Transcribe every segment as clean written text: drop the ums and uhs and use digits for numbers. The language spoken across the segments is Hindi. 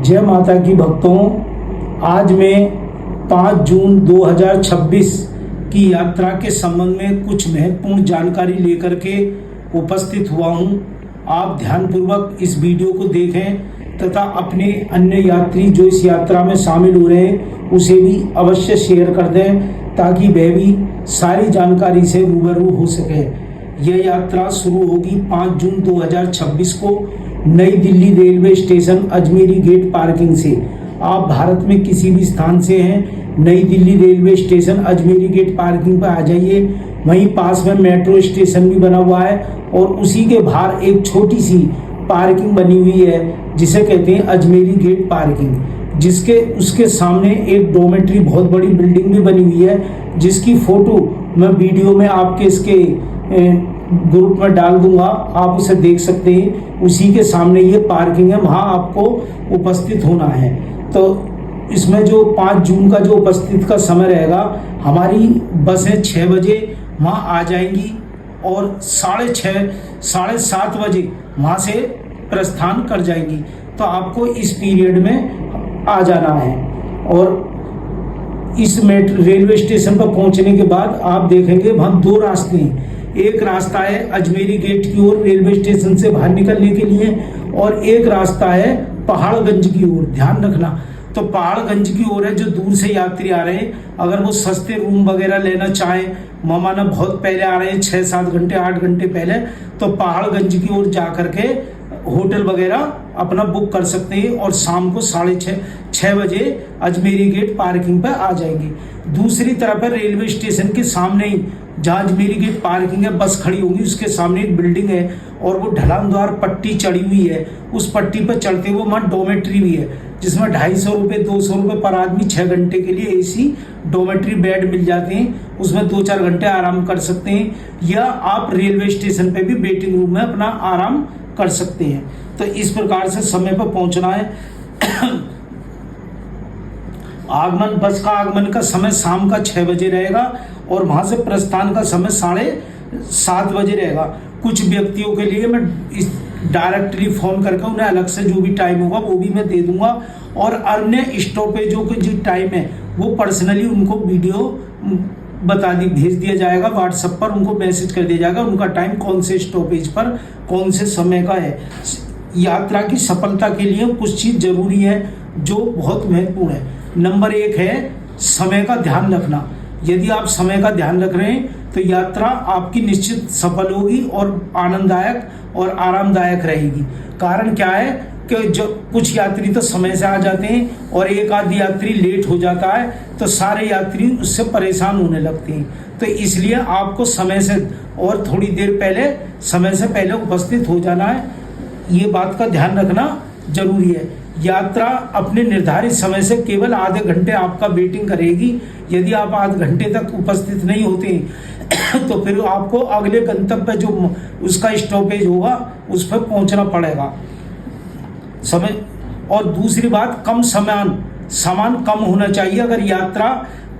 जय माता की भक्तों, आज मैं 5 जून 2026 की यात्रा के संबंध में कुछ महत्वपूर्ण जानकारी लेकर के उपस्थित हुआ हूं। आप ध्यानपूर्वक इस वीडियो को देखें तथा अपने अन्य यात्री जो इस यात्रा में शामिल हो रहे हैं उसे भी अवश्य शेयर कर दें ताकि वह भी सारी जानकारी से रूबरू हो सके। यह यात्रा शुरू होगी 5 जून 2026 को नई Delhi railway station Ajmeri gate parking से। आप भारत में किसी भी स्थान से हैं, नई Delhi railway station Ajmeri gate parking पर आ जाइए। वहीं पास में मेट्रो स्टेशन भी बना हुआ है और उसी के बाहर एक छोटी सी पार्किंग बनी हुई है जिसे कहते हैं अजमेरी गेट पार्किंग, जिसके उसके सामने एक डोमेट्री बहुत बड़ी बिल्डिंग भी बनी हुई है जिसकी फोटो मैं वीडियो में आपके इसके ग्रुप में डाल दूंगा, आप उसे देख सकते हैं। उसी के सामने ये पार्किंग है, वहाँ आपको उपस्थित होना है। तो इसमें जो 5 जून का जो उपस्थित का समय रहेगा, हमारी बसें 6 बजे वहाँ आ जाएंगी और 6:30 साढ़े 7 बजे वहाँ से प्रस्थान कर जाएंगी। तो आपको इस पीरियड में आ जाना है। और इस रेलवे स्टेशन पर पहुँचने के बाद आप देखेंगे वहाँ 2 रास्ते हैं। एक रास्ता है अजमेरी गेट की ओर रेलवे स्टेशन से बाहर निकलने के लिए और एक रास्ता है पहाड़गंज की ओर। ध्यान रखना, तो पहाड़गंज की ओर है जो दूर से यात्री आ रहे हैं, अगर वो सस्ते रूम वगैरह लेना चाहें, माना बहुत पहले आ रहे हैं 6-7 घंटे 8 घंटे पहले, तो पहाड़गंज की ओर जा करके होटल वगैरह अपना बुक कर सकते हैं और शाम को 6:30 बजे अजमेरी गेट पार्किंग पर आ जाएंगे। दूसरी तरफ है रेलवे स्टेशन के सामने ही जहाँ अजमेरी गेट पार्किंग है, बस खड़ी होगी उसके सामने एक बिल्डिंग है और वो ढलानद्वार पट्टी चढ़ी हुई है। उस पट्टी पर चढ़ते हुए वहाँ डोमेट्री भी है जिसमें 250 रुपये 200 रुपये पर आदमी 6 घंटे के लिए एसी डोमेट्री बेड मिल जाते हैं। उसमें 2-4 घंटे आराम कर सकते हैं, या आप रेलवे स्टेशन पे भी वेटिंग रूम में अपना आराम कर सकते हैं। तो इस प्रकार से समय पर पहुंचना है। आगमन, बस का आगमन का समय शाम का 6 बजे रहेगा और वहां से प्रस्थान का समय 7:30 बजे रहेगा। कुछ व्यक्तियों के लिए मैं डायरेक्टली फोन करके उन्हें अलग से जो भी टाइम होगा वो भी मैं दे दूंगा, और अन्य स्टॉपेजों के जो टाइम है वो पर्सनली उनको वीडियो भेज दिया जाएगा व्हाट्सएप पर, उनको मैसेज कर दिया जाएगा उनका टाइम कौन से स्टॉपेज पर कौन से समय का है। यात्रा की सफलता के लिए कुछ चीज जरूरी है जो बहुत महत्वपूर्ण है। नंबर 1 है समय का ध्यान रखना। यदि आप समय का ध्यान रख रहे हैं तो यात्रा आपकी निश्चित सफल होगी और आनंददायक और आरामदायक रहेगी। कारण क्या है कि जो कुछ यात्री तो समय से आ जाते हैं और एक आध यात्री लेट हो जाता है तो सारे यात्री उससे परेशान होने लगते हैं। तो इसलिए आपको समय से और थोड़ी देर पहले समय से पहले उपस्थित हो जाना है। ये बात का ध्यान रखना जरूरी है। यात्रा अपने निर्धारित समय से केवल आधे घंटे आपका वेटिंग करेगी। यदि आप आधे घंटे तक उपस्थित नहीं होते तो फिर आपको अगले गंतव्य जो उसका स्टॉपेज होगा उस पर पहुंचना पड़ेगा समय। और दूसरी बात, कम सामान कम होना चाहिए। अगर यात्रा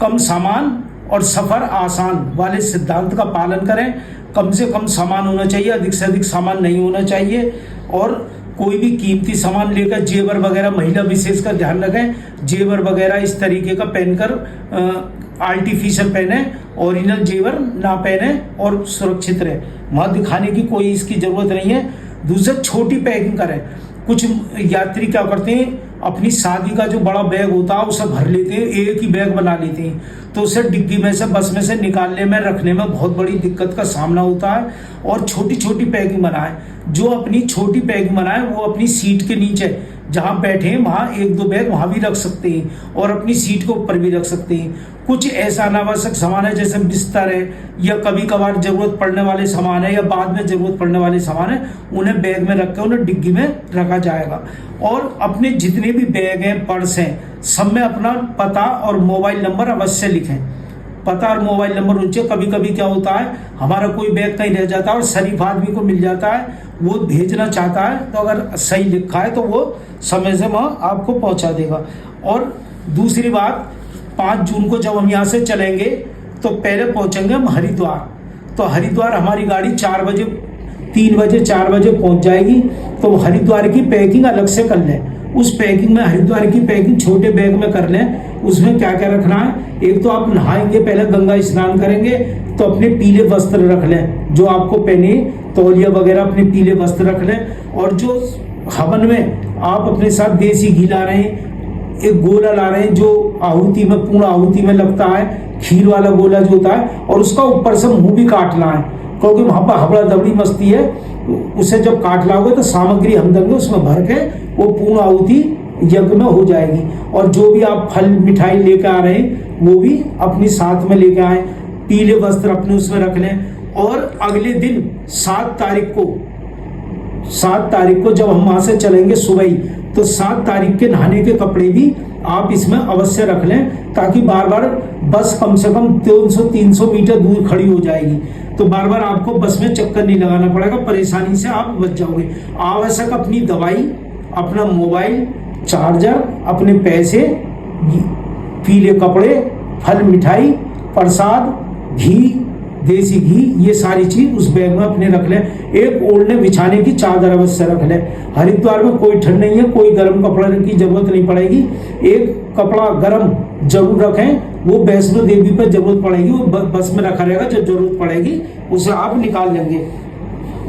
कम सामान और सफर आसान वाले सिद्धांत का पालन करें। कम से कम सामान होना चाहिए, अधिक से अधिक सामान नहीं होना चाहिए। और कोई भी कीमती सामान लेकर जेवर वगैरह, महिला विशेष का ध्यान रखें, जेवर वगैरह इस तरीके का पहनकर आर्टिफिशियल पहने, ओरिजिनल जेवर ना पहने और सुरक्षित रहे। वहाँ दिखाने की कोई इसकी जरूरत नहीं है। दूसरा, छोटी पैकिंग करें। कुछ यात्री क्या करते हैं, अपनी शादी का जो बड़ा बैग होता है उसे भर लेते हैं, एक ही बैग बना लेते हैं, तो उसे डिग्गी में से बस में से निकालने में रखने में बहुत बड़ी दिक्कत का सामना होता है। और छोटी छोटी पैकिंग बनाए। जो अपनी छोटी पैकिंग बनाए वो अपनी सीट के नीचे जहाँ बैठे हैं वहाँ 1-2 बैग वहाँ भी रख सकते हैं और अपनी सीट के ऊपर भी रख सकते हैं। कुछ ऐसा अनावश्यक सामान है जैसे बिस्तर है या कभी कभार जरूरत पड़ने वाले सामान है या बाद में जरूरत पड़ने वाले सामान है, उन्हें बैग में रख कर उन्हें डिग्गी में रखा जाएगा। और अपने जितने भी बैग हैं, पर्स हैं, सब में अपना पता और मोबाइल नंबर अवश्य लिखें। पता और मोबाइल नंबर नीचे। कभी कभी क्या होता है, हमारा कोई बैग कहीं रह जाता है और शरीफ आदमी को मिल जाता है, वो भेजना चाहता है, तो अगर सही लिखा है तो वो समय से वहाँ आपको पहुँचा देगा। और दूसरी बात, 5 जून को जब हम यहाँ से चलेंगे तो पहले पहुँचेंगे हम हरिद्वार। तो हरिद्वार हमारी गाड़ी 4 बजे 3 बजे 4 बजे पहुँच जाएगी। तो हरिद्वार की पैकिंग अलग से कर लें। उस पैकिंग में, हरिद्वार की पैकिंग छोटे बैग में कर लें। उसमें क्या क्या रखना है, एक तो आप नहाएंगे, पहले गंगा स्नान करेंगे तो अपने पीले वस्त्र रख लें, जो आपको पहने, तौलिया वगैरह अपने पीले वस्त्र रख लें। और जो हवन में आप अपने साथ देसी घी ला रहे हैं, एक गोला ला रहे हैं जो आहुति में, पूर्ण आहुति में लगता है, खीर वाला गोला जो होता है, और उसका ऊपर से मुंह भी काटना है, क्योंकि वहां पर हबड़ा दबड़ी मस्ती है। उसे जब काट लाओगे तो सामग्री हम देंगे उसमें भर के, वो पूर्ण आहुति यज्ञ में हो जाएगी। और जो भी आप फल मिठाई लेकर आ रहे हैं वो भी अपने साथ में लेकर आए, पीले वस्त्र अपने उसमें रख लें। और अगले दिन 7 तारीख को जब हम वहां से चलेंगे सुबह ही, तो 7 तारीख के नहाने के कपड़े भी आप इसमें अवश्य रख लें, ताकि बार बार बस कम से कम 200-300 मीटर दूर खड़ी हो जाएगी, तो बार बार आपको बस में चक्कर नहीं लगाना पड़ेगा, परेशानी से आप बच जाओगे। आवश्यक अपनी दवाई, अपना मोबाइल, चार्जर, अपने पैसे, पीले कपड़े, फल मिठाई, प्रसाद, घी, देसी घी, ये सारी चीज उस बैग में अपने रख लें। एक ओढ़ने बिछाने की चादर अवश्य रख लें। हरिद्वार में कोई ठंड नहीं है, कोई गर्म कपड़ा की जरूरत नहीं पड़ेगी। एक कपड़ा गर्म जरूर रखें, वो वैष्णो देवी पर जरूरत पड़ेगी, वो बस में रखा रहेगा, जब जरूरत पड़ेगी उसे आप निकाल लेंगे।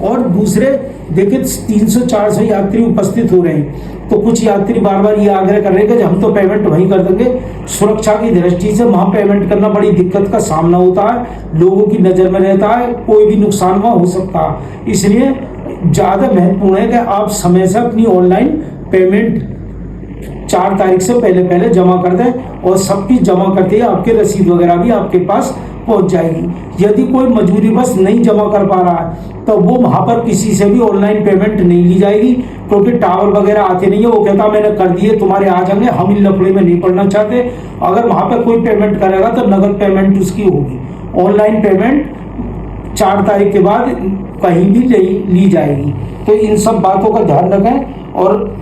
और दूसरे देखिए 300-400 यात्री उपस्थित हो रहे हैं, तो कुछ यात्री बार बार ये आग्रह कर रहे हैं कि हम तो पेमेंट वहीं कर देंगे। सुरक्षा की दृष्टि से वहां पेमेंट करना बड़ी दिक्कत का सामना होता है, लोगों की नजर में रहता है, कोई भी नुकसान वहां हो सकता है। इसलिए ज्यादा महत्वपूर्ण है कि आप समय से अपनी ऑनलाइन पेमेंट 4 तारीख से पहले जमा कर दें, और सबकी जमा करते ही आपके रसीद वगैरह भी आपके पास पहुंच जाएगी। यदि कोई मजबूरी बस नहीं जमा कर पा रहा है तो वो वहां पर किसी से भी ऑनलाइन पेमेंट नहीं ली जाएगी, क्योंकि टावर वगैरह आते नहीं है। वो कहता मैंने कर दिए, तुम्हारे आ जाएंगे, हम इन लफड़े में नहीं पड़ना चाहते। अगर वहां पर कोई पेमेंट करेगा तो नगद पेमेंट उसकी होगी, ऑनलाइन पेमेंट 4 तारीख के बाद कहीं भी नहीं ली जाएगी। तो इन सब बातों का ध्यान रखें। और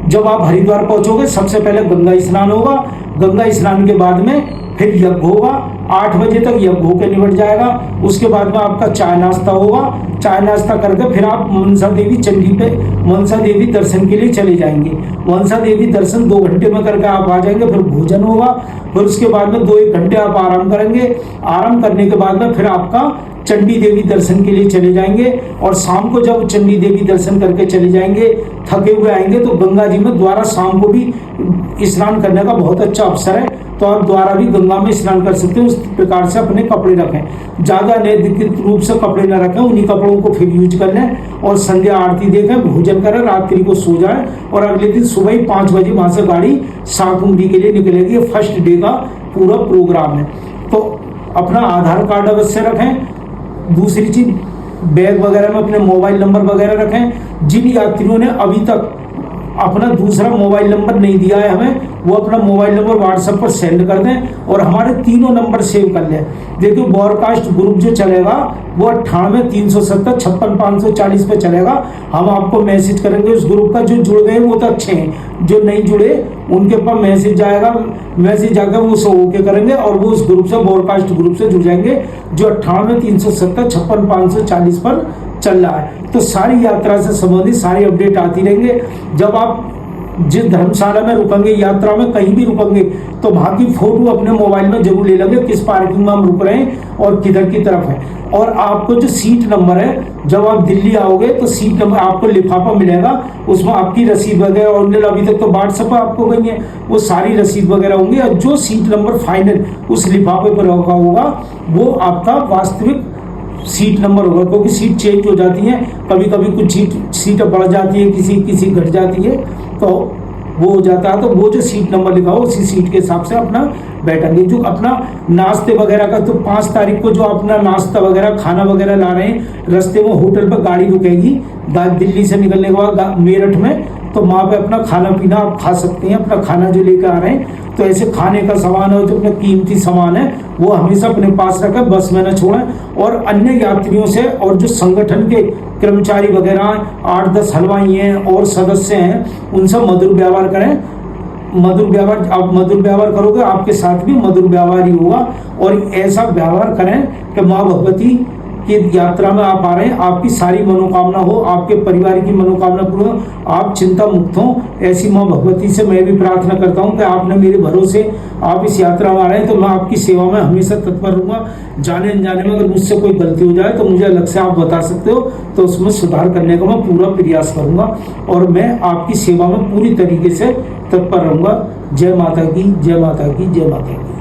जब आप हरिद्वार पहुंचोगे सबसे पहले गंगा स्नान होगा, गंगा स्नान के बाद में फिर यज्ञ होगा, 8 बजे तक यज्ञ होकर निपट जाएगा। उसके बाद में आपका चाय नाश्ता होगा, चाय नाश्ता करके फिर आप मनसा देवी चंडी पे मनसा देवी दर्शन के लिए चले जाएंगे। मनसा देवी दर्शन 2 घंटे में करके आप आ जाएंगे, फिर भोजन होगा, फिर उसके बाद में 2-1 घंटे आप आराम करेंगे। आराम करने के बाद में फिर आपका चंडी देवी दर्शन के लिए चले जाएंगे। और शाम को जब चंडी देवी दर्शन करके चले जाएंगे, थके हुए आएंगे, तो गंगा जी में द्वारा शाम को भी स्नान करने का बहुत अच्छा अवसर है, तो आप द्वारा भी गंगा में स्नान कर सकते हैं। उस प्रकार से अपने कपड़े रखें, ज्यादा अनधिकृत रूप से कपड़े न रखें, उन्हीं कपड़ों को फिर यूज कर लें। और संध्या आरती देखें, भोजन करें, रात्रि को सो जाएं, और अगले दिन सुबह ही 5 बजे वहां से गाड़ी साकुंडी के लिए निकलेगी। फर्स्ट डे का पूरा प्रोग्राम है। तो अपना आधार कार्ड अवश्य रखें। दूसरी चीज, बैग वगैरह में अपने मोबाइल नंबर वगैरह रखें। जिन यात्रियों ने अभी तक अपना दूसरा मोबाइल नंबर नहीं दिया है हमें, वो अपना मोबाइल नंबर व्हाट्सएप पर सेंड कर दें, और हमारे 3 नंबर सेव कर लें। देखिए ब्रॉडकास्ट ग्रुप जो चलेगा वो 98 370 56 540 पे चलेगा। हम आपको मैसेज करेंगे उस ग्रुप का। जो जुड़ गए वो तो अच्छे हैं, जो नहीं जुड़े उनके पास मैसेज जाएगा, मैसेज जाकर वो सो ओके करेंगे, और वो उस ग्रुप से, ब्रॉडकास्ट ग्रुप से जुड़ जाएंगे जो 98 370 56 540 पर चल रहा है। तो सारी यात्रा से संबंधित सारी अपडेट आती रहेंगे। जब आप जिस धर्मशाला में रुकेंगे, यात्रा में कहीं भी रुकेंगे, तो वहां की फोटो अपने मोबाइल में जरूर ले लेंगे, किस पार्किंग में हम रुक रहे हैं और किधर की तरफ है। और आपको जो सीट नंबर है, जब आप दिल्ली आओगे तो सीट नंबर आपको लिफाफा मिलेगा, उसमें आपकी रसीद वगैरह, और अभी तक तो व्हाट्सएप आपको गई है, वो सारी रसीद वगैरह होंगी। और जो सीट नंबर फाइनल उस लिफाफे पर रखा होगा वो आपका वास्तविक सीट नंबर होगा, क्योंकि सीट चेंज हो जाती है, कभी कभी कुछ सीट बढ़ जाती है, किसी घट जाती है, तो वो हो जाता है। तो वो जो सीट नंबर लिखा हो उसी सीट के हिसाब से अपना बैठेंगे। जो अपना नाश्ते वगैरह का, तो 5 तारीख को जो अपना नाश्ता वगैरह खाना वगैरह ला रहे हैं, रास्ते में होटल पर गाड़ी रुकेगी दिल्ली से निकलने के बाद मेरठ में, तो वहाँ पे अपना खाना पीना आप खा सकते हैं, अपना खाना जो लेकर आ रहे हैं। तो ऐसे खाने का सामान है, जो अपना कीमती सामान है वो हमेशा अपने पास रखें, बस में न छोड़ें। और अन्य यात्रियों से, और जो संगठन के कर्मचारी वगैरह 8-10 हलवाई हैं और सदस्य हैं, उनसे मधुर व्यवहार करें। मधुर व्यवहार, आप मधुर व्यवहार करोगे आपके साथ भी मधुर व्यवहार ही होगा। और ऐसा व्यवहार करें कि माँ भगवती कि यात्रा में आप आ रहे हैं, आपकी सारी मनोकामना हो, आपके परिवार की मनोकामना पूर्ण हो, आप चिंता मुक्त हो। ऐसी माँ भगवती से मैं भी प्रार्थना करता हूँ कि आपने मेरे भरोसे आप इस यात्रा में आ रहे हैं, तो मैं आपकी सेवा में हमेशा तत्पर रहूँगा। जाने अनजाने में अगर मुझसे कोई गलती हो जाए तो मुझे अलग से आप बता सकते हो, तो उसमें सुधार करने का मैं पूरा प्रयास करूँगा और मैं आपकी सेवा में पूरी तरीके से तत्पर रहूँगा। जय माता की, जय माता की, जय माता की।